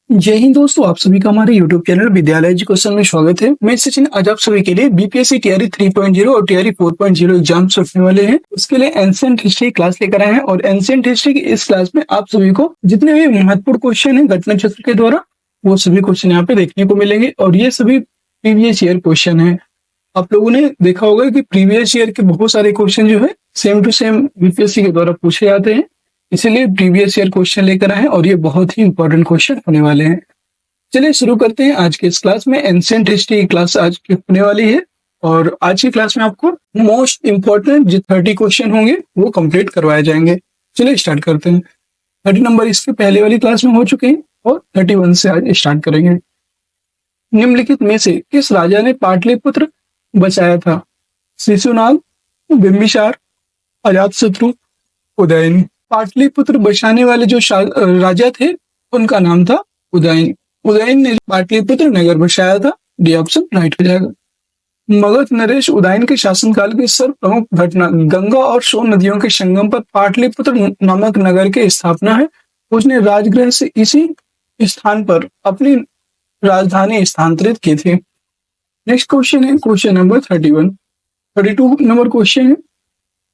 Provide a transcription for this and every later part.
जय हिंद दोस्तों, आप सभी का हमारे YouTube चैनल विद्यालय एजुकेशन में स्वागत है। मैं सचिन आज आप सभी के लिए बीपीएससी टीआरई 3.0 और टीआरई 4.0 एग्जाम्स रखने वाले हैं। उसके लिए एंशिएंट हिस्ट्री क्लास लेकर आए हैं और एंशिएंट हिस्ट्री की इस क्लास में आप सभी को जितने भी महत्वपूर्ण क्वेश्चन है घटना चक्र के द्वारा वो सभी क्वेश्चन यहाँ पे देखने को मिलेंगे और ये सभी प्रीवियस ईयर क्वेश्चन है। आप लोगों ने देखा होगा कि प्रीवियस ईयर के बहुत सारे क्वेश्चन जो है सेम टू सेम बीपीएससी के द्वारा पूछे जाते हैं, इसीलिए प्रीवियस ईयर क्वेश्चन लेकर आए हैं और ये बहुत ही इंपॉर्टेंट क्वेश्चन होने वाले हैं। चलिए शुरू करते हैं आज के इस क्लास में। एंशिएंट हिस्ट्री क्लास आज की होने वाली है और आज की क्लास में आपको मोस्ट इंपॉर्टेंट जो 30 क्वेश्चन होंगे वो कंप्लीट करवाए जाएंगे। चलिए स्टार्ट करते हैं। 30 नंबर इसके पहले वाली क्लास में हो चुके हैं और 31 से आज स्टार्ट करेंगे। निम्नलिखित में से किस राजा ने पाटलिपुत्र बचाया था? शिशुनाग, बिंबिसार, अजातशत्रु, उदयन। पाटलिपुत्र बचाने वाले जो राजा थे उनका नाम था उदयन। उदयन ने पाटलिपुत्र नगर बसाया था। डी ऑप्शन राइट हो जाएगा। मगध नरेश उदयन के शासनकाल की सर्व प्रमुख घटना गंगा और सोन नदियों के संगम पर पाटलिपुत्र नामक नगर की स्थापना है। उसने राजगृह से इसी स्थान पर अपनी राजधानी स्थानांतरित की थी। नेक्स्ट क्वेश्चन है क्वेश्चन नंबर 31। 32 नंबर क्वेश्चन है,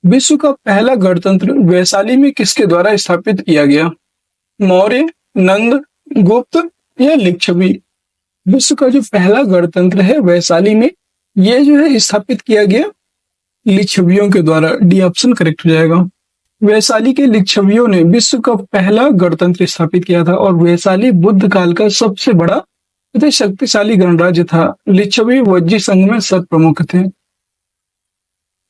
विश्व का पहला गणतंत्र वैशाली में किसके द्वारा स्थापित किया गया? मौर्य, नंद, गुप्त या लिच्छवी? विश्व का जो पहला गणतंत्र है वैशाली में ये जो है स्थापित किया गया लिच्छवियों के द्वारा। डी ऑप्शन करेक्ट हो जाएगा। वैशाली के लिच्छवियों ने विश्व का पहला गणतंत्र स्थापित किया था और वैशाली बुद्ध काल का सबसे बड़ा तथा शक्तिशाली गणराज्य था। लिच्छवी वज्जी संघ में सत प्रमुख थे।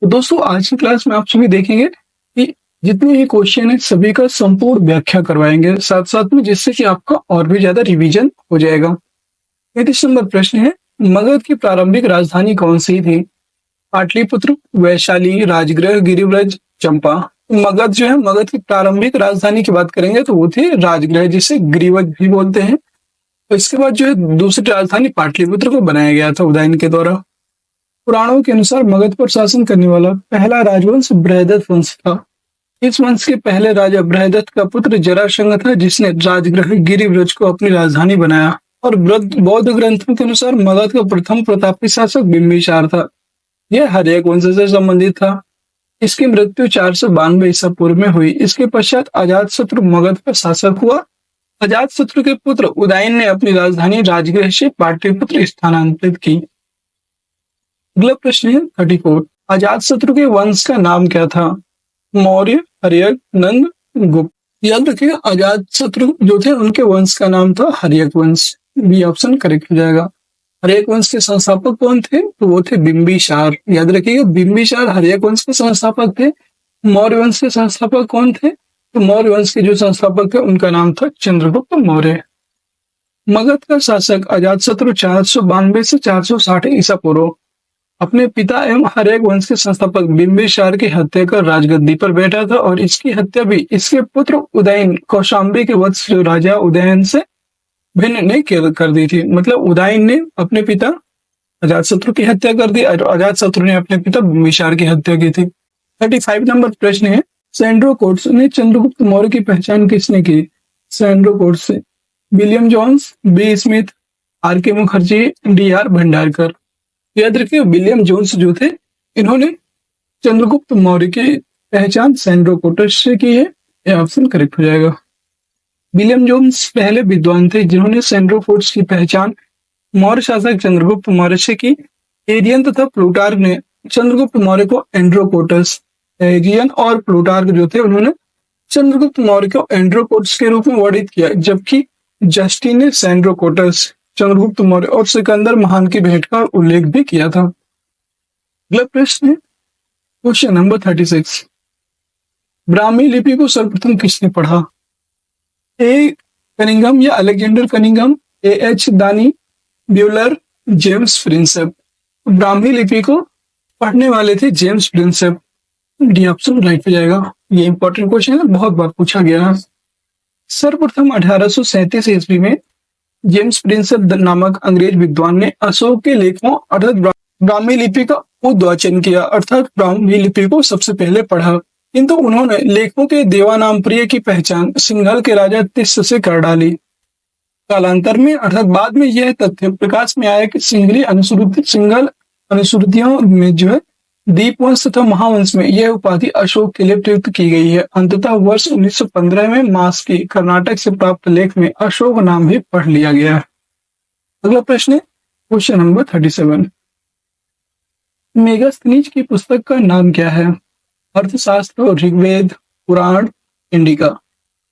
तो दोस्तों आज की क्लास में आप सभी देखेंगे कि जितने भी क्वेश्चन है सभी का संपूर्ण व्याख्या करवाएंगे साथ साथ में, जिससे कि आपका और भी ज्यादा रिवीजन हो जाएगा। 33 नंबर प्रश्न है, मगध की प्रारंभिक राजधानी कौन सी थी? पाटलिपुत्र, वैशाली, राजगृह, गिरिव्रज, चंपा। मगध जो है मगध की प्रारंभिक राजधानी की बात करेंगे तो वो थी राजगृह, जिसे गिरिव्रज भी बोलते हैं। तो इसके बाद जो है दूसरी राजधानी पाटलिपुत्र को बनाया गया था उदयन के द्वारा। पुराणों के अनुसार मगध पर शासन करने वाला पहला राजवंश बृहदत्त वंश था। इस वंश के पहले राजा बृहदत्त का पुत्र जरासंध था, जिसने राजगृह गिरिव्रज को अपनी राजधानी बनाया। और बौद्ध ग्रंथों के अनुसार मगध का प्रथम प्रतापी शासक बिंबिसार था। यह हर्यक वंश से संबंधित था। इसकी मृत्यु 492 ईसा पूर्व में हुई। इसके पश्चात अजातशत्रु मगध का शासक हुआ। अजातशत्रु के पुत्र उदयन ने अपनी राजधानी राजगृह से पाटलिपुत्र स्थानांतरित की। अगला प्रश्न है 34। अजातशत्रु के वंश का नाम क्या था? मौर्य, हर्यक, नंद, गुप्त। याद रखिए अजातशत्रु जो थे उनके वंश का नाम था हर्यक वंश। बी ऑप्शन करेक्ट हो जाएगा। हर्यक वंश के संस्थापक कौन थे? तो वो थे बिंबिसार। याद रखिएगा बिंबिसार हर्यक वंश के संस्थापक थे। मौर्य वंश के संस्थापक कौन थे? तो मौर्य वंश के जो संस्थापक थे उनका नाम था चंद्रगुप्त मौर्य। मगध का शासक अजातशत्रु 492 से 460 ईसा पूर्व अपने पिता एवं हर्यक वंश के संस्थापक बिंबिसार की हत्या कर राजगद्दी पर बैठा था और इसकी हत्या भी इसके पुत्र उदयन कौशाम्बी के वंश जो राजा उदयन से भिन्न ने कर दी थी। मतलब उदयन ने अपने पिता अजातशत्रु की हत्या कर दी और अजातशत्रु ने अपने पिता बिंबिसार की हत्या की थी। 35 नंबर प्रश्न है, सैंड्रो कोट्स ने चंद्रगुप्त मौर्य की पहचान किसने की? सैंड्रो कोट्स से William Jones, B Smith, R K Mukherjee, D R Bhandarkar. याद रखिए विलियम जोन्स जो थे इन्होंने चंद्रगुप्त मौर्य की पहचान सैंड्रो कोट्स से की है। यह ऑप्शन करेक्ट हो जाएगा। विलियम जोन्स पहले विद्वान थे जिन्होंने सैंड्रो कोट्स की पहचान मौर्य शासक चंद्रगुप्त मौर्य से की। एरियन तथा प्लूटार्क ने चंद्रगुप्त मौर्य को एंड्रोकोटस, एरियन और प्लूटार्क जो थे उन्होंने चंद्रगुप्त मौर्य को एंड्रोकोटस के रूप में वर्णित किया, जबकि जस्टिन ने सैंड्रोकोटस, चंद्रगुप्त मौर्य और सिकंदर महान की भेंट का उल्लेख भी किया था। अगला प्रश्न है क्वेश्चन नंबर 36। ब्राह्मी लिपि को सर्वप्रथम किसने पढ़ा? ए कनिंघम या अलेक्जेंडर कनिंघम, ए एच दानी, ब्यूलर, जेम्स प्रिंसेप। ब्राह्मी लिपि को पढ़ने वाले थे James Prinsep. D option right हो जाएगा। ये इंपॉर्टेंट क्वेश्चन है, बहुत बार पूछा गया है। सर्वप्रथम 1837 ईस्वी में जेम्स प्रिंसेप नामक अंग्रेज विद्वान ने अशोक के लेखों अर्थात ब्राह्मी लिपि का उद्वाचन किया, अर्थात ब्राह्मी लिपि को सबसे पहले पढ़ा। किंतु उन्होंने लेखों के देवानाम प्रिय की पहचान सिंघल के राजा तिस्स से कर डाली। कालांतर में अर्थात बाद में यह तथ्य प्रकाश में आया कि सिंगल अनुश्रुतियों में जो है दीपवंश तथा महावंश में यह उपाधि अशोक के लिए प्रयुक्त की गई है। अंततः वर्ष 1915 में मास की कर्नाटक से प्राप्त लेख में अशोक नाम भी पढ़ लिया गया है। अगला प्रश्न है क्वेश्चन नंबर 37। मेगास्थनीज की पुस्तक का नाम क्या है? अर्थशास्त्र, ऋग्वेद, पुराण, इंडिका।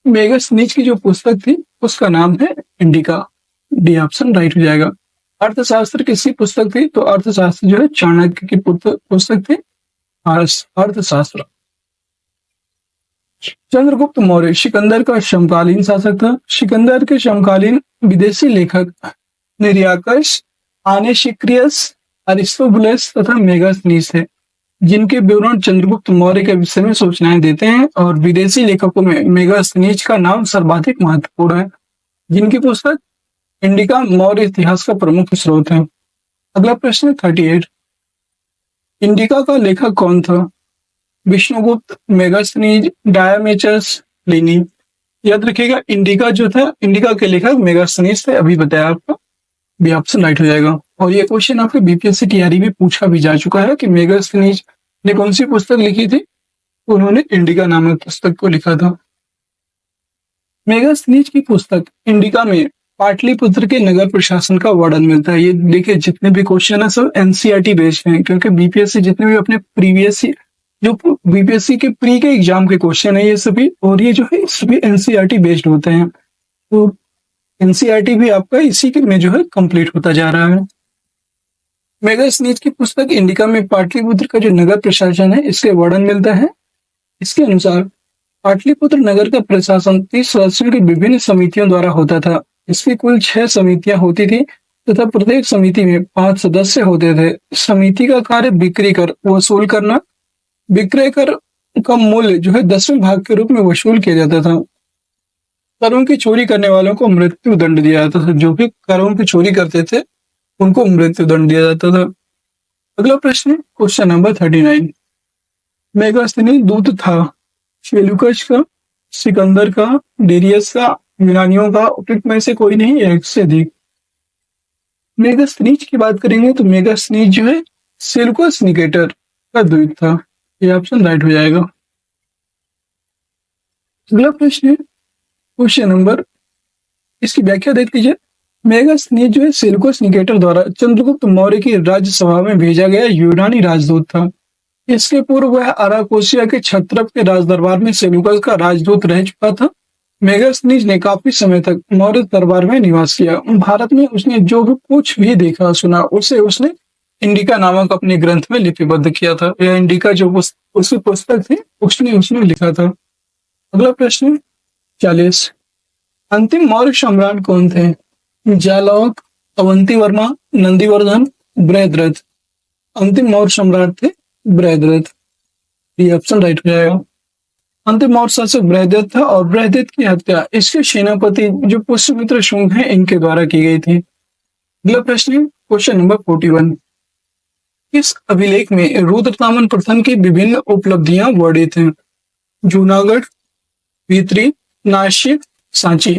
मेगास्थनीज की जो पुस्तक थी उसका नाम है इंडिका। डी ऑप्शन राइट हो जाएगा। अर्थशास्त्र किसकी पुस्तक थी? तो अर्थशास्त्र जो है चाणक्य की पुस्तक थी अर्थशास्त्र। चंद्रगुप्त मौर्य सिकंदर का समकालीन शासक था। सिकंदर के समकालीन विदेशी लेखक निरियाकस, आनेसिक्रियस, अरिस्टोबुलस तथा मेगास्थनीज थे, जिनके विवरण चंद्रगुप्त मौर्य के विषय में सूचनाएं देते हैं, और विदेशी लेखकों में मेगास्थनीज का नाम सर्वाधिक महत्वपूर्ण है, जिनकी पुस्तक इंडिका मौर्य इतिहास का प्रमुख स्रोत है। अगला प्रश्न 38। इंडिका का लेखक कौन था? विष्णुगुप्त, मेगास्थनीज, डायमेचस, प्लिनी। याद रखिएगा इंडिका जो था, इंडिका के लेखक मेगास्थनीज थे, अभी बताया आपको। बी ऑप्शन राइट हो जाएगा। और ये क्वेश्चन आपके बीपीएससी टीआरई में पूछा भी जा चुका है कि मेगास्थनीज ने कौन सी पुस्तक लिखी थी? उन्होंने इंडिका नामक पुस्तक को लिखा था। मेगास्थनीज की पुस्तक इंडिका में पाटलिपुत्र के नगर प्रशासन का वर्णन मिलता है। ये देखिए जितने भी क्वेश्चन है सब एनसीईआरटी बेस्ड हैं, क्योंकि बीपीएससी जितने भी अपने जो बीपीएससी के प्री के एग्जाम के क्वेश्चन है ये सभी, और ये जो है सभी एनसीईआरटी बेस्ड होते हैं। तो एनसीईआरटी भी आपका इसी के में जो है कंप्लीट होता जा रहा है। मेगास्थनीज की पुस्तक इंडिका में पाटलिपुत्र का जो नगर प्रशासन है इसके वर्णन मिलता है। इसके अनुसार पाटलिपुत्र नगर का प्रशासन 30 सदस्यों की विभिन्न समितियों द्वारा होता था। इसकी कुल 6 समितियां होती थी तथा प्रत्येक समिति में 5 सदस्य होते थे। समिति का कार्य बिक्री कर वसूल करना, विक्रय कर का मूल्य जो है 10वें भाग के रूप में वसूल किया जाता था। करों की चोरी करने वालों को मृत्यु दंड दिया जाता था। जो भी करों की चोरी करते थे उनको मृत्यु दंड दिया जाता था। अगला प्रश्न क्वेश्चन नंबर 39। मेगास्थनीज दूत था सेल्यूकस का, सिकंदर का, डेरियस का, यूनानियों का, उपयुक्त में से कोई नहीं, एक से अधिक। मेगास्थनीज की बात करेंगे तो मेगास्थनीज जो है सेल्यूकस निकेटर का दूत था। ये ऑप्शन राइट हो जाएगा। अगला प्रश्न क्वेश्चन नंबर, इसकी व्याख्या देख लीजिए। मेगास्थनीज जो है सेल्यूकस निकेटर द्वारा चंद्रगुप्त मौर्य की राज्यसभा में भेजा गया यूनानी राजदूत था। इसके पूर्व वह अराकोसिया के क्षत्रप के राजदरबार में सेल्यूकस का राजदूत रह चुका था। मेगास्थनीज ने काफी समय तक मौर्य दरबार में निवास किया। भारत में उसने जो भी कुछ भी देखा सुना उसे उसने इंडिका नामक अपने ग्रंथ में लिपिबद्ध किया था। यह इंडिका जो उसकी पुस्तक थी उसने लिखा था। अगला प्रश्न 40। अंतिम मौर्य सम्राट कौन थे? जालौक, अवंती वर्मा, नंदीवर्धन, बृहद्रथ। अंतिम मौर्य सम्राट थे बृहद्रथ। ये ऑप्शन राइट हो जाएगा। अंतिम मौर्य शासक बृहद्रथ था, और बृहद्रथ की हत्या इसके सेनापति जो पुष्यमित्र शुंग हैं इनके द्वारा की गई थी। अगला प्रश्न क्वेश्चन नंबर 41। इस अभिलेख में रुद्रतामन प्रथम की विभिन्न उपलब्धियां वर्णित हैं। जूनागढ़, भीतरी, नासिक, सांची।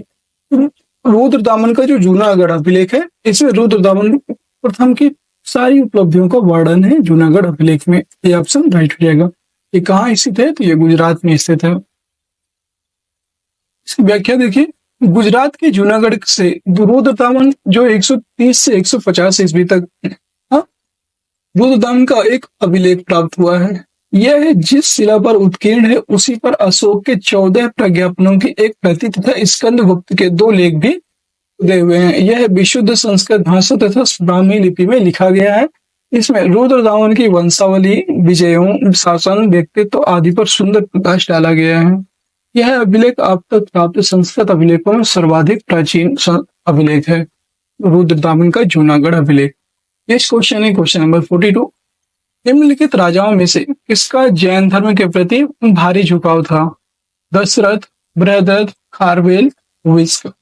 रुद्रतामन का जो जूनागढ़ अभिलेख है इसमें रुद्रतामन प्रथम की सारी उपलब्धियों का वर्णन है जूनागढ़ अभिलेख में। ये ऑप्शन राइट हो जाएगा। ये कहाँ स्थित है? तो ये गुजरात में स्थित है। इसकी व्याख्या देखिए। गुजरात के जूनागढ़ से रुद्रतामन जो 130 से 150 ईस्वी तक रुद्रतामन का एक अभिलेख प्राप्त हुआ है। यह जिस शिला पर उत्कीर्ण है उसी पर अशोक के 14 प्रज्ञापनों की एक प्रति तथा स्कंदगुप्त के 2 लेख भी उदय हुए हैं। यह विशुद्ध संस्कृत भाषा तथा ब्राह्मी लिपि में लिखा गया है। इसमें रुद्रतामन की वंशावली, विजयों, शासन, व्यक्तित्व आदि पर सुंदर प्रकाश डाला गया है। यह अभिलेख अब तक प्राप्त संस्कृत अभिलेखों में सर्वाधिक प्राचीन अभिलेख है, रुद्रतामन का जूनागढ़ अभिलेख। नेक्स्ट क्वेश्चन है क्वेश्चन नंबर 42। निम्नलिखित राजाओं में से किसका जैन धर्म के प्रति भारी झुकाव था? दशरथ, बृहद्रथ, खारवेल, विष्क।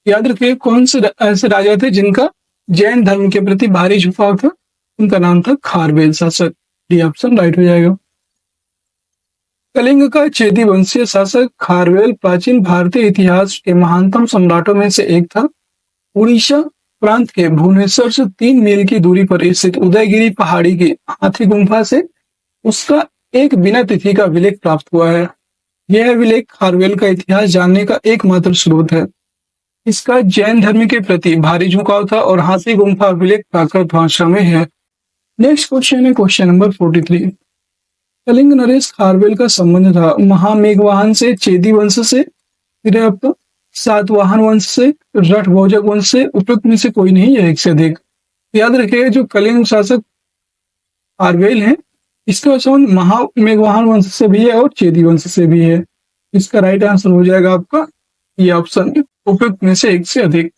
याद रखिए कौन से ऐसे राजा थे जिनका जैन धर्म के प्रति भारी झुकाव था? उनका नाम था खारवेल शासक। डी ऑप्शन राइट हो जाएगा। कलिंग का चेदी वंशीय शासक खारवेल प्राचीन भारतीय इतिहास के महानतम सम्राटों में से एक था। उड़ीसा प्रांत के भुवनेश्वर से 3 मील की दूरी पर स्थित उदयगिरी पहाड़ी की हाथी गुम्फा से उसका एक बिना तिथि का अभिलेख प्राप्त हुआ है। यह अभिलेख खारवेल का इतिहास जानने का एकमात्र स्रोत है। इसका जैन धर्म के प्रति भारी झुकाव था और हाथी गुम्फा अभिलेख प्राकृत भाषा में है। नेक्स्ट क्वेश्चन है क्वेश्चन नंबर 43। कलिंग नरेश खारवेल का संबंध था महामेघवाहन से, चेदी वंश से, फिर आपको सातवाहन वंश से, रठभोजक वंश से, उपयुक्त में से कोई नहीं है एक से अधिक। याद रखिएगा जो कलिंग शासक खारवेल है इसका संबंध महामेघवाहन वंश से भी है और चेदी वंश से भी है। इसका राइट आंसर हो जाएगा आपका ये ऑप्शन, उपयुक्त में से एक से अधिक।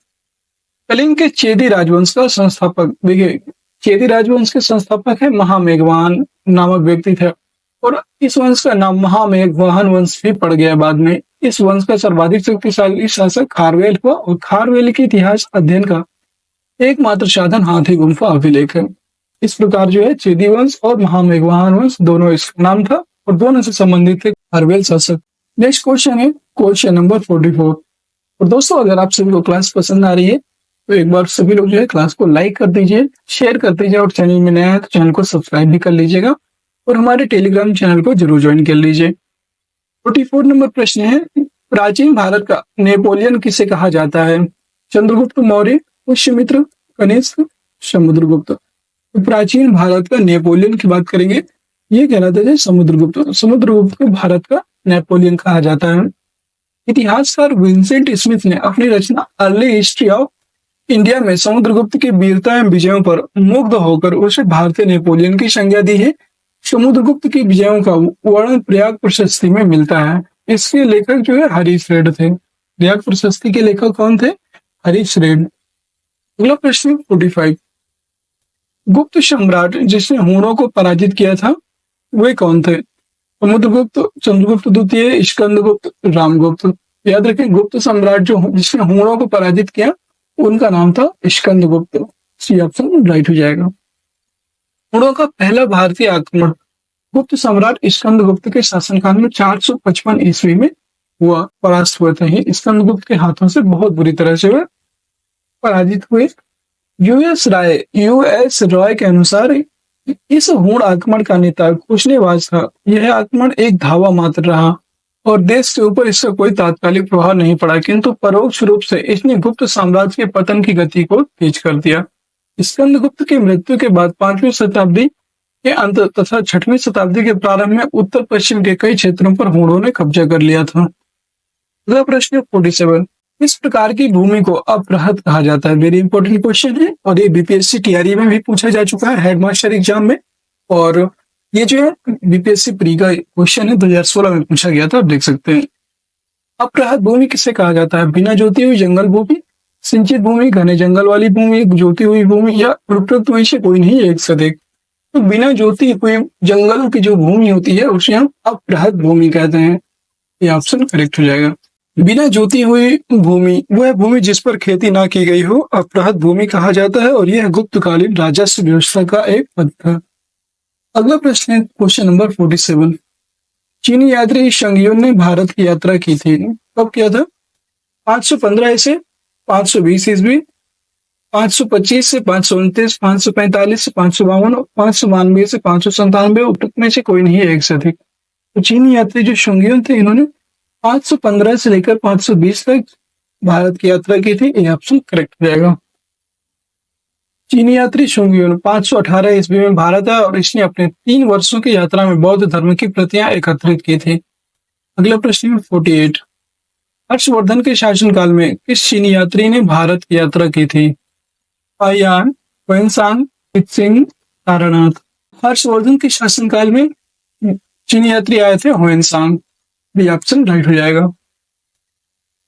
कलिंग के चेदी राजवंश का संस्थापक, देखिए चेदी राजवंश के संस्थापक है महामेघवाहन नामक व्यक्ति थे और इस वंश का नाम महामेघवाहन वंश भी पड़ गया बाद में। इस वंश का सर्वाधिक शक्तिशाली शासक खारवेल हुआ और खारवेल के इतिहास अध्ययन का एकमात्र साधन हाथी गुम्फा अभिलेख है। इस प्रकार जो है चेदी वंश और महामेघवाहन वंश दोनों इसका नाम था और दोनों से संबंधित थे खारवेल शासक। नेक्स्ट क्वेश्चन है क्वेश्चन नंबर 44। और दोस्तों अगर आप सभी को क्लास पसंद आ रही है तो एक बार सभी लोग जो है क्लास को लाइक कर दीजिए, शेयर कर दीजिए और चैनल में नया है तो चैनल को सब्सक्राइब भी कर लीजिएगा और हमारे टेलीग्राम चैनल को जरूर ज्वाइन कर लीजिए। 44 नंबर प्रश्न है, प्राचीन भारत का नेपोलियन किसे कहा जाता है? चंद्रगुप्त मौर्य, पुष्यमित्र, कनिष्क, समुद्रगुप्त। तो प्राचीन भारत का नेपोलियन की बात करेंगे, ये कहलाता है समुद्रगुप्त। समुद्रगुप्त को भारत का नेपोलियन कहा जाता है। इतिहासकार विंसेंट स्मिथ ने अपनी रचना अर्ली हिस्ट्री ऑफ इंडिया में समुद्रगुप्त की वीरता एवं विजयों पर मुग्ध होकर उसे भारतीय नेपोलियन की संज्ञा दी है। समुद्रगुप्त की विजयों का वर्णन प्रयाग प्रशस्ति में मिलता है। इसके लेखक जो है हरीश रेड थे। प्रयाग प्रशस्ति के लेखक कौन थे? हरीश रेड। अगला प्रश्न 45। गुप्त सम्राट जिसने हूणों को पराजित किया था वे कौन थे? समुद्रगुप्त, चंद्रगुप्त द्वितीय, स्कंदगुप्त, रामगुप्त। याद रखें गुप्त सम्राट जो जिसने हूणों को पराजित किया उनका नाम था स्कंदगुप्त। सी ऑप्शन राइट हो जाएगा। हूणों का पहला भारतीय आक्रमण गुप्त सम्राट स्कंदगुप्त के शासनकाल में 455 ईस्वी में हुआ, परास्त हुए थे। स्कंदगुप्त के हाथों से बहुत बुरी तरह से वे पराजित हुए। यूएस रॉय के अनुसार इस हूण आक्रमण का नेता कुशलेबाज था। यह आक्रमण एक धावा मात्र रहा और देश के ऊपर इसका कोई तात्कालिक प्रभाव नहीं पड़ा, किंतु परोक्ष रूप से इसने गुप्त साम्राज्य के पतन की गति को तेज कर दिया। स्कंदगुप्त की मृत्यु के बाद 5वीं शताब्दी के अंत तथा 6वीं शताब्दी के प्रारंभ में उत्तर पश्चिम के कई क्षेत्रों पर हूणों ने कब्जा कर लिया था। अगला प्रश्न 47। इस प्रकार की भूमि को अपृहत कहा जाता है। वेरी इंपॉर्टेंट क्वेश्चन है और ये बीपीएससी टीआरई में भी पूछा जा चुका है हेडमास्टर एग्जाम में, और ये जो है बीपीएससी प्री का क्वेश्चन है 2016 में पूछा गया था, आप देख सकते हैं। अपृहत भूमि किसे कहा जाता है? बिना जोती हुई जंगल भूमि, सिंचित भूमि, घने जंगल वाली भूमि, जोती हुई भूमि या उपयुक्त में से कोई नहीं है एक से अधिक। तो बिना जोती हुई जंगल की जो भूमि होती है उसे हम अपृहत भूमि कहते हैं। ये ऑप्शन करेक्ट हो जाएगा। बिना जोती हुई भूमि वह भूमि जिस पर खेती ना की गई हो अपृहत भूमि कहा जाता है और यह गुप्तकालीन राजस्व व्यवस्था का एक पद था। अगला प्रश्न है क्वेश्चन नंबर 47। चीनी यात्री शंगयुन ने भारत की यात्रा की थी, कब किया था? 515 से 520 ईस्वी, 525 से 529, 545 से 552, 592 से 597। उपयुक्त में से कोई नहीं है एक से अधिक। तो चीनी यात्री जो शंगयुन थे इन्होंने 515 से लेकर 520 तक भारत की यात्रा की थी। ये ऑप्शन करेक्ट हो जाएगा। चीनी यात्री शंगयुन 518 ईस्वी में भारत आया और इसने अपने 3 वर्षों की यात्रा में बौद्ध धर्म की प्रतियां एकत्रित की थी। अगला प्रश्न 48। हर्षवर्धन के शासनकाल में किस चीनी यात्री ने भारत की यात्रा की थी? आयान, वेनसांग, इत्सिंग, तारानाथ। हर्षवर्धन के शासनकाल में चीनी यात्री आए थे हुएनसांग। भी ऑप्शन राइट हो जाएगा।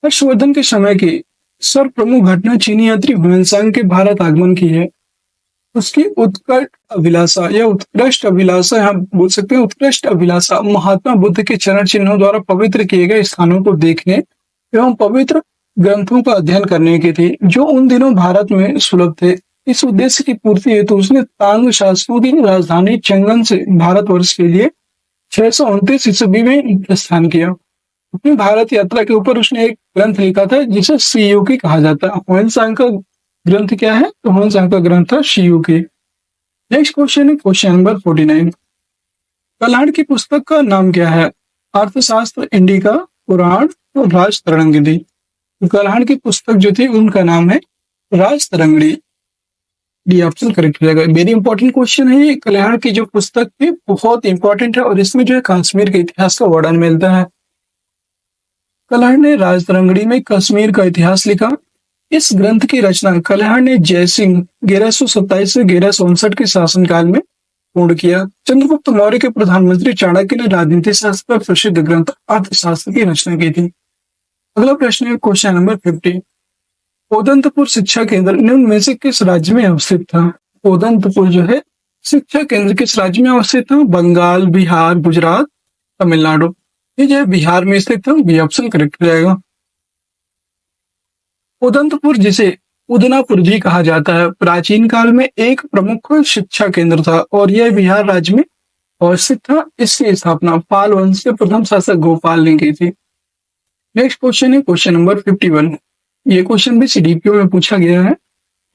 हर्षवर्धन के समय की सर्वप्रमुख घटना चीनी यात्री हुएनसांग के भारत आगमन की है। उसकी उत्कट अभिलाषा या उत्कृष्ट अभिलाषा, यहाँ बोल सकते हैं उत्कृष्ट अभिलाषा, महात्मा बुद्ध के चरण चिन्हों द्वारा पवित्र किए गए स्थानों को देखने एवं पवित्र ग्रंथों का अध्ययन करने की थी, जो उन दिनों भारत में सुलभ थे। इस उद्देश्य की पूर्ति हेतु उसने तांग शासकों की राजधानी चंगन से भारतवर्ष के लिए 629 ईस्वी में प्रस्थान किया। अपनी भारत यात्रा के ऊपर उसने एक ग्रंथ लिखा था जिसे श्रीयुकी कहा जाता है। ह्वेनसांग का ग्रंथ क्या है? तो ह्वेनसांग का ग्रंथ था श्रीयुकी। नेक्स्ट क्वेश्चन है क्वेश्चन नंबर 49। कल्हाड़ की पुस्तक का नाम क्या है? अर्थशास्त्र, इंडिका, पुराण और राज तरंगिणी। कल्हाड़ की पुस्तक जो थी उनका नाम है राज तरंगिणी। डी ऑप्शन करेक्ट हो जाएगा। वेरी इंपॉर्टेंट क्वेश्चन है ये। कल्याण की जो पुस्तक थी बहुत इंपॉर्टेंट है और इसमें जो है कश्मीर के इतिहास का वर्णन मिलता है। कल्याण ने राजतरंगिणी में कश्मीर का इतिहास लिखा। इस ग्रंथ की रचना कल्याण ने जयसिंह 1127 से 1159 के शासनकाल में पूर्ण किया। चंद्रगुप्त मौर्य के प्रधानमंत्री चाणक्य ने राजनीति शास्त्र पर प्रसिद्ध ग्रंथ अर्थशास्त्र की रचना की थी। अगला प्रश्न है क्वेश्चन नंबर 50। उदंतपुर शिक्षा केंद्र निम्न में से किस राज्य में अवस्थित था? उदंतपुर जो है शिक्षा केंद्र किस राज्य में अवस्थित था? बंगाल, बिहार, गुजरात, तमिलनाडु। ये जो है बिहार में स्थित था। बी ऑप्शन करेक्ट हो जाएगा। उदंतपुर जिसे उदनापुर भी कहा जाता है प्राचीन काल में एक प्रमुख शिक्षा केंद्र था और यह बिहार राज्य में अवस्थित था। इसकी स्थापना पाल वंश के प्रथम शासक गोपाल ने की थी। नेक्स्ट क्वेश्चन है क्वेश्चन नंबर 51। ये क्वेश्चन भी सीडीपीओ में पूछा गया है।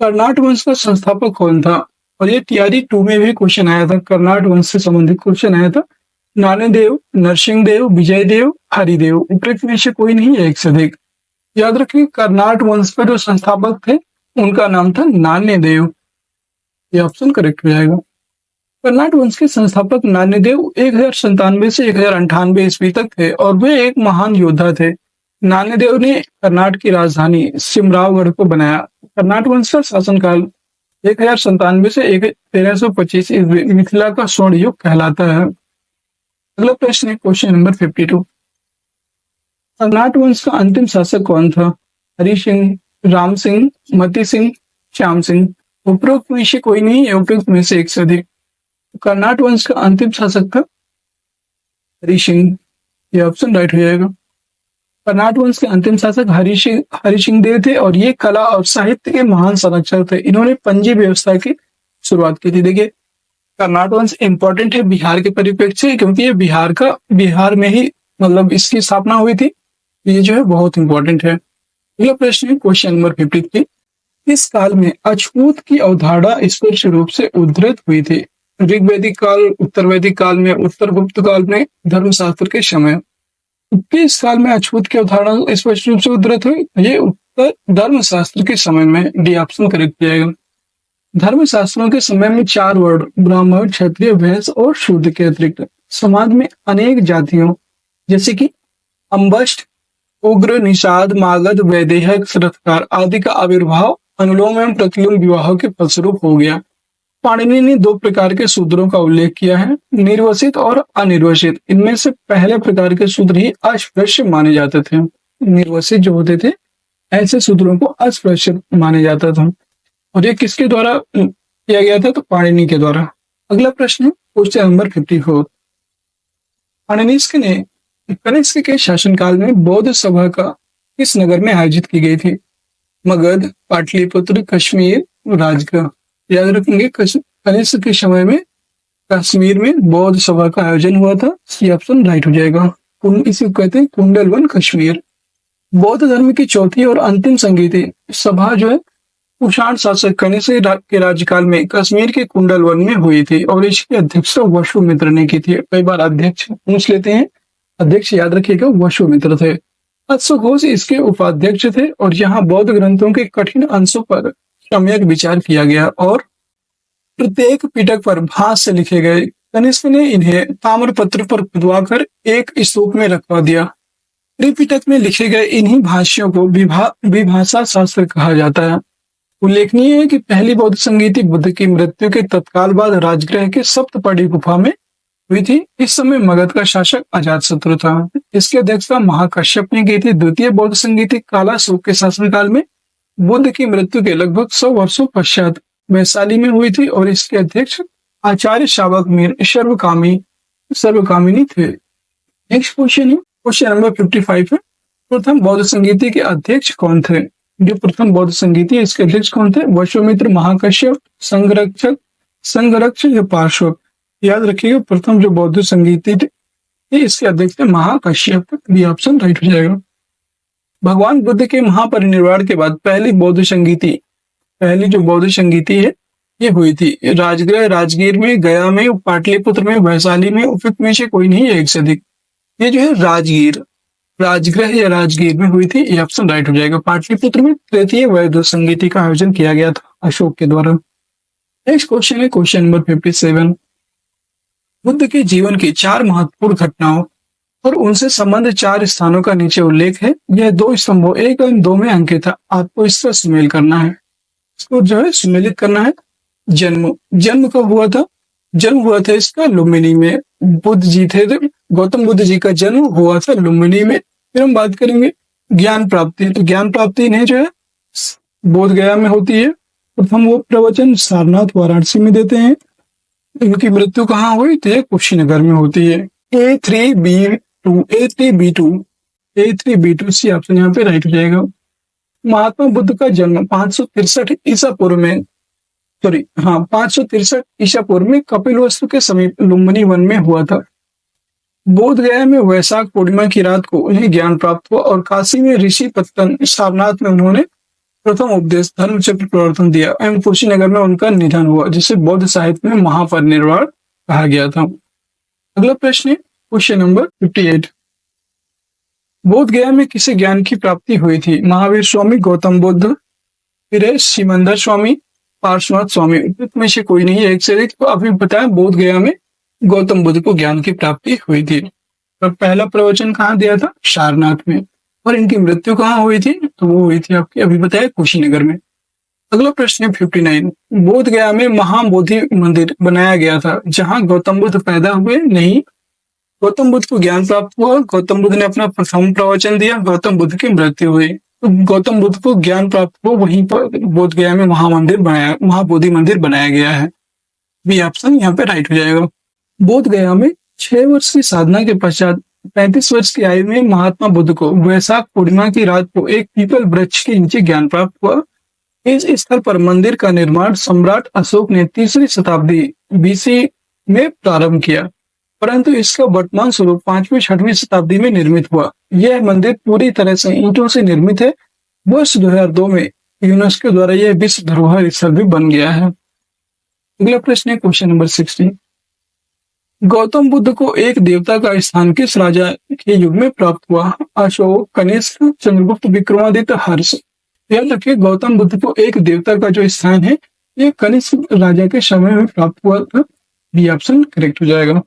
कर्नाट वंश का संस्थापक कौन था? और ये टीआरई 2 में भी क्वेश्चन आया था। कर्नाट वंश से संबंधित क्वेश्चन आया था। नान्यदेव, नरसिंहदेव, विजयदेव, हरिदेव। उपयुक्त में से कोई नहीं है, एक से अधिक। याद रखिए कर्नाट वंश का जो संस्थापक थे उनका नाम था नान्यदेव। ये ऑप्शन करेक्ट हो जाएगा। कर्नाट वंश के संस्थापक नान्यदेव 1097 से 1098 ईस्वी तक थे और वे एक महान योद्धा थे। नान्यदेव ने कर्नाट की राजधानी सिमरावगढ़ को बनाया। कर्नाट वंश का शासनकाल 1097 से 1325 ईस्वी मिथिला का स्वर्ण युग कहलाता है। अगला प्रश्न है क्वेश्चन नंबर 52। कर्नाट वंश का अंतिम शासक कौन था? हरि सिंह, राम सिंह, मती सिंह, श्याम सिंह। उपरोक्त में से कोई नहीं है, उपयुक्त में से एक से अधिक। कर्नाट वंश का अंतिम शासक था हरि सिंह। ये ऑप्शन राइट हो जाएगा। कर्नाट वंश के अंतिम शासक हरि सिंह देव थे और ये कला और साहित्य के महान संरक्षक थे। इन्होंने पंजी व्यवस्था की शुरुआत की थी। देखिए कर्नाट वंश इंपॉर्टेंट है बिहार के परिप्रेक्ष्य से क्योंकि ये बिहार में ही मतलब इसकी स्थापना हुई थी। ये जो है बहुत इंपॉर्टेंट है। अगला प्रश्न है क्वेश्चन नंबर 53। इस काल में अछूत की अवधारणा स्पष्ट रूप से उद्धृत हुई थी। ऋग्वैदिक काल, उत्तर वैदिक काल में, उत्तर गुप्त काल में, धर्मशास्त्र के समय। किस काल में अछूत की अवधारणा स्पष्ट रूप से उद्धृत हुई? ये उत्तर धर्मशास्त्र के समय में। डी ऑप्शन करेक्ट जाएगा। धर्मशास्त्रों के समय में 4 वर्ण ब्राह्मण, क्षत्रिय, वैश्य और शूद्र के अतिरिक्त समाज में अनेक जातियों जैसे कि अंबष्ट, उग्र, निषाद, मागध, वैदेहक, श्रथकार आदि का आविर्भाव अनुलोम एवं प्रतिलोम विवाहों के फलस्वरूप हो गया। पाणिनि ने 2 प्रकार के शूद्रों का उल्लेख किया है, निर्वसित और अनिर्वसित। इनमें से पहले प्रकार के शूद्र ही अस्पृश्य माने जाते थे। निर्वसित जो होते थे ऐसे शूद्रों को अस्पृश्य माने जाता था और ये किसके द्वारा किया गया था? तो पाणिनि के द्वारा। अगला प्रश्न क्वेश्चन नंबर 54। पाणिनिस्क ने कनिष्क के शासनकाल में बौद्ध सभा का किस नगर में आयोजित की गई थी? मगध, पाटलिपुत्र, कश्मीर, राजगृह। याद रखेंगे कनिष्क के समय में कश्मीर में बौद्ध सभा का आयोजन हुआ था। सी ऑप्शन राइट हो जाएगा। इसी को कहते हैं कुंडलवन कश्मीर। बौद्ध धर्म की चौथी और अंतिम संगीति सभा जो है कुषाण शासक कनिष्क के राज्यकाल में कश्मीर के कुंडलवन में हुई थी और इसकी अध्यक्षता वसुमित्र ने की थी। कई बार अध्यक्ष पूछ लेते हैं, अध्यक्ष याद रखिएगा वसुमित्र थे। अश्वघोष इसके उपाध्यक्ष थे और यहाँ बौद्ध ग्रंथों के कठिन अंशों पर सम्यक विचार किया गया और प्रत्येक पिटक पर भाष्य लिखे गए। कनिष्क ने इन्हें ताम्रपत्र पर खुदवाकर एक स्तूप में रखवा दिया। त्रिपिटक में लिखे गए इन्हीं भाष्यों को विभाषा शास्त्र कहा जाता है। उल्लेखनीय है कि पहली बौद्ध संगीति बुद्ध की मृत्यु के तत्काल बाद राजगृह के सप्तपदी गुफा में हुई थी। इस समय मगध का शासक अजातशत्रु था। इसकी अध्यक्षता महाकश्यप ने की थी। द्वितीय बौद्ध संगीति कालाशोक के शासनकाल में बुद्ध की मृत्यु के लगभग 100 वर्षों पश्चात वैशाली में हुई थी और इसके अध्यक्ष आचार्य शावक मीर सर्वकामिनी थे। नेक्स्ट क्वेश्चन है क्वेश्चन नंबर 55 है। प्रथम बौद्ध संगीति के अध्यक्ष कौन थे? जो प्रथम बौद्ध संगीति इसके अध्यक्ष कौन थे? वसुमित्र, महाकश्यप, संघरक्षक या पार्श्व। याद रखिएगा प्रथम जो बौद्ध संगीति ये इसके अध्यक्ष थे महाकश्यप। बी ऑप्शन राइट हो जाएगा। भगवान बुद्ध के महापरिनिर्वाण के बाद पहली जो बौद्ध संगीति है ये हुई थी राजगृह, राजगीर में, गया में, पाटलिपुत्र में, वैशाली में, उपयुक्त में से कोई नहीं है एक से अधिक। ये जो है राजगृह या राजगीर में हुई थी। ये ऑप्शन राइट हो जाएगा। पाटलिपुत्र में तृतीय बौद्ध संगीति का आयोजन किया गया था अशोक के द्वारा। नेक्स्ट क्वेश्चन है क्वेश्चन नंबर 57। बुद्ध के जीवन की 4 महत्वपूर्ण घटनाओं और उनसे संबंध 4 स्थानों का नीचे उल्लेख है। यह 2 स्तंभों 1 और 2 में अंकित है। आपको इसका सुमेल करना है, इसको जो है सुमेलित करना है। जन्म कब हुआ था? जन्म हुआ था इसका लुम्बिनी में। बुद्ध जी थे तो गौतम बुद्ध जी का जन्म हुआ था लुम्बिनी में। फिर हम बात करेंगे ज्ञान प्राप्ति। तो ज्ञान प्राप्ति इन्हें जो है बोध गया में होती है। प्रथम वो प्रवचन सारनाथ वाराणसी में देते हैं। इनकी मृत्यु कहाँ हुई? तो ये कुशीनगर में होती है। A3B2 सी ऑप्शन यहाँ पे राइट हो जाएगा। महात्मा बुद्ध का जन्म 563 ईसा पूर्व में 563 ईसा पूर्व में कपिलवस्तु के समीप लुम्बिनी वन में हुआ था। बोध गया में वैशाख पूर्णिमा की रात को उन्हें ज्ञान प्राप्त हुआ और काशी में ऋषि पत्तन सारनाथ में उन्होंने प्रथम उपदेश धर्म चक्र प्रवर्तन दिया एवं कुशीनगर में उनका निधन हुआ, जिसे बौद्ध साहित्य में महापरिनिर्वाण कहा गया था। अगला प्रश्न है क्वेश्चन नंबर 58। बोध गया में किसे ज्ञान की प्राप्ति हुई थी? महावीर स्वामी, गौतम बुद्ध, फिर सिमंदर स्वामी, पार्श्वनाथ स्वामी। में से कोई नहीं है एक से एक। तो अभी बताया बोध गया में गौतम बुद्ध को ज्ञान की प्राप्ति हुई थी। और पहला प्रवचन कहाँ दिया था? सारनाथ में। और इनकी मृत्यु कहाँ हुई थी? तो वो हुई थी आपकी अभी बताया कुशीनगर में। अगला प्रश्न है 59। बोध गया में महाबोधि मंदिर बनाया गया था जहाँ गौतम बुद्ध पैदा हुए नहीं। गौतम बुद्ध को ज्ञान प्राप्त हुआ, गौतम बुद्ध ने अपना प्रथम प्रवचन दिया, गौतम बुद्ध की मृत्यु हुई। तो गौतम बुद्ध को ज्ञान प्राप्त हुआ, वहीं पर बोध गया में महाबोधि मंदिर बनाया गया है। बी ऑप्शन यहाँ पे राइट हो जाएगा। बोध गया में 6 वर्ष की साधना के पश्चात 35 वर्ष की आयु में महात्मा बुद्ध को वैशाख पूर्णिमा की रात को एक पीपल वृक्ष के नीचे ज्ञान प्राप्त हुआ। इस स्थल पर मंदिर का निर्माण सम्राट अशोक ने 3री शताब्दी BC में प्रारंभ किया, परंतु इसका वर्तमान स्वरूप 5वीं-6वीं शताब्दी में निर्मित हुआ। यह मंदिर पूरी तरह से ईंटों से निर्मित है। वर्ष 2002 में यूनेस्को द्वारा यह विश्व धरोहर स्थल भी बन गया है। अगला प्रश्न है क्वेश्चन नंबर 60। गौतम बुद्ध को एक देवता का स्थान किस राजा के युग में प्राप्त हुआ? अशोक, कनिष्क, चंद्रगुप्त, विक्रमादित्य, हर्ष। याद रखिए गौतम बुद्ध को एक देवता का जो स्थान है ये कनिष्क राजा के समय में प्राप्त हुआ था। बी ऑप्शन करेक्ट हो जाएगा।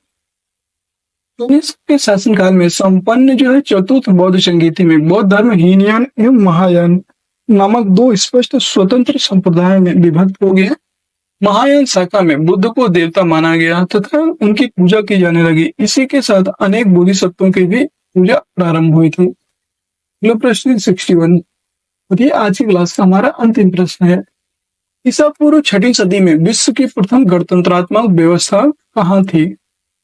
कनिष्क के शासनकाल में संपन्न जो है चतुर्थ बौद्ध संगीति में बौद्ध धर्म हीनयान एवं महायान नामक 2 स्पष्ट स्वतंत्र संप्रदायों में विभक्त हो गया। महायान शाखा में बुद्ध को देवता माना गया तथा उनकी पूजा की जाने लगी। इसी के साथ अनेक बोधिसत्वों की भी पूजा प्रारंभ हुई थी। अगला प्रश्न 61 और ये आज की क्लास का हमारा अंतिम प्रश्न है। ईसा पूर्व 6वीं सदी में विश्व की प्रथम गणतंत्रात्मक व्यवस्था कहाँ थी?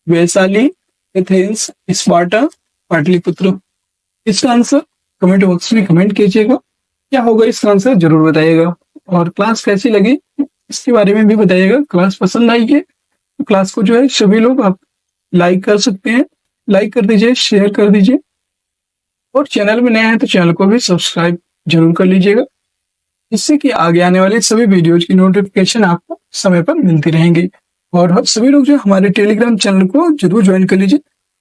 Vaishali, Athens, Sparta, Pataliputra. इसका आंसर कमेंट बॉक्स में कमेंट कीजिएगा। क्या होगा इसका आंसर जरूर बताइएगा। और क्लास कैसी लगी इसके बारे में भी बताइएगा। क्लास पसंद आई है तो क्लास को जो है सभी लोग आप लाइक कर सकते हैं। लाइक कर दीजिए, शेयर कर दीजिए और चैनल में नया है तो चैनल को भी सब्सक्राइब जरूर कर लीजिएगा, जिससे कि आगे आने वाले सभी वीडियोज की नोटिफिकेशन आपको समय पर मिलती रहेंगी। और सभी लोग जो हमारे टेलीग्राम चैनल को जरूर ज्वाइन कर लीजिए।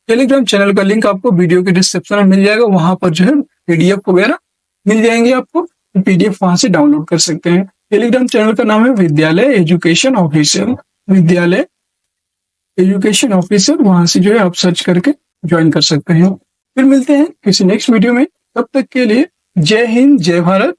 टेलीग्राम चैनल का लिंक आपको वीडियो के डिस्क्रिप्शन में मिल जाएगा। वहां पर जो है PDF वगैरह मिल जाएंगे, आपको PDF वहां से डाउनलोड कर सकते हैं। टेलीग्राम चैनल का नाम है विद्यालय एजुकेशन ऑफिशियल। विद्यालय एजुकेशन ऑफिशियल, वहां से जो है आप सर्च करके ज्वाइन कर सकते हैं। फिर मिलते हैं किसी नेक्स्ट वीडियो में। तब तक के लिए जय हिंद, जय भारत,